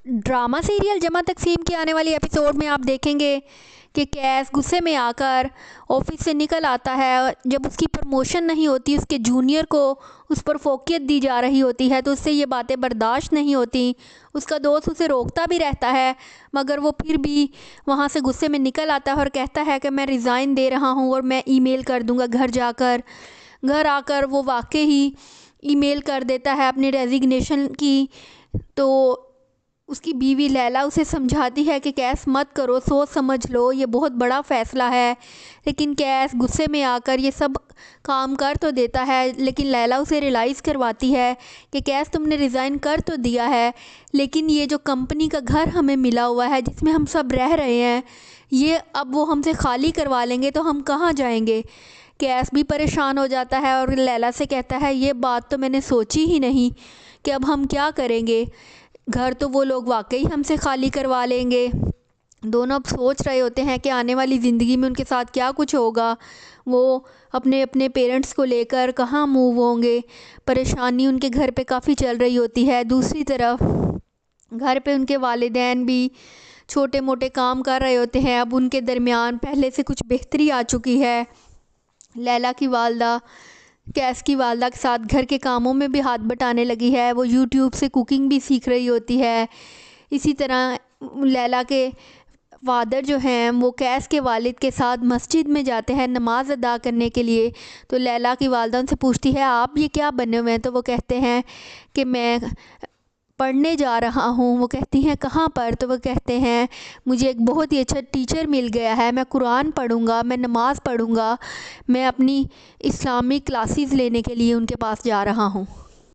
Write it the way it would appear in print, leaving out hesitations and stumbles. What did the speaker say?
Drama serial जमा तकसीम के आने वाली एपिसोड में आप देखेंगे कि कैस गुस्से में आकर ऑफिस से निकल आता है। जब उसकी प्रमोशन नहीं होती, उसके जूनियर को उस पर फोकियत दी जा रही होती है, तो उससे ये बातें बर्दाश्त नहीं होती। उसका दोस्त उसे रोकता भी रहता है, मगर वो फिर भी वहाँ से गुस्से में निकल आता है और कहता है कि मैं रिज़ाइन दे रहा हूँ और मैं ईमेल कर दूँगा घर जाकर। घर आकर वो वाकई ही ईमेल कर देता है अपनी रेजिग्नेशन की। तो उसकी बीवी लैला उसे समझाती है कि कैस मत करो, सोच समझ लो, ये बहुत बड़ा फ़ैसला है। लेकिन कैस गुस्से में आकर ये सब काम कर तो देता है, लेकिन लैला उसे रियलाइज़ करवाती है कि कैस तुमने रिज़ाइन कर तो दिया है, लेकिन ये जो कंपनी का घर हमें मिला हुआ है जिसमें हम सब रह रहे हैं, ये अब वो हमसे खाली करवा लेंगे तो हम कहाँ जाएंगे। कैस भी परेशान हो जाता है और लैला से कहता है ये बात तो मैंने सोची ही नहीं कि अब हम क्या करेंगे। घर तो वो लोग वाकई हमसे खाली करवा लेंगे। दोनों अब सोच रहे होते हैं कि आने वाली ज़िंदगी में उनके साथ क्या कुछ होगा। वो अपने अपने पेरेंट्स को लेकर कहाँ मूव होंगे। परेशानी उनके घर पे काफ़ी चल रही होती है। दूसरी तरफ घर पे उनके वालिदैन भी छोटे मोटे काम कर रहे होते हैं। अब उनके दरमियान पहले से कुछ बेहतरी आ चुकी है। लैला की वालदा कैस की वालदा के साथ घर के कामों में भी हाथ बटाने लगी है। वो यूट्यूब से कुकिंग भी सीख रही होती है। इसी तरह लैला के फादर जो हैं वो कैस के वालिद के साथ मस्जिद में जाते हैं नमाज अदा करने के लिए। तो लैला की वालदा उनसे पूछती है आप ये क्या बने हुए हैं। तो वो कहते हैं कि मैं पढ़ने जा रहा हूँ। वो कहती हैं कहाँ पर। तो वो कहते हैं मुझे एक बहुत ही अच्छा टीचर मिल गया है, मैं कुरान पढ़ूँगा, मैं नमाज़ पढ़ूँगा, मैं अपनी इस्लामिक क्लासेस लेने के लिए उनके पास जा रहा हूँ।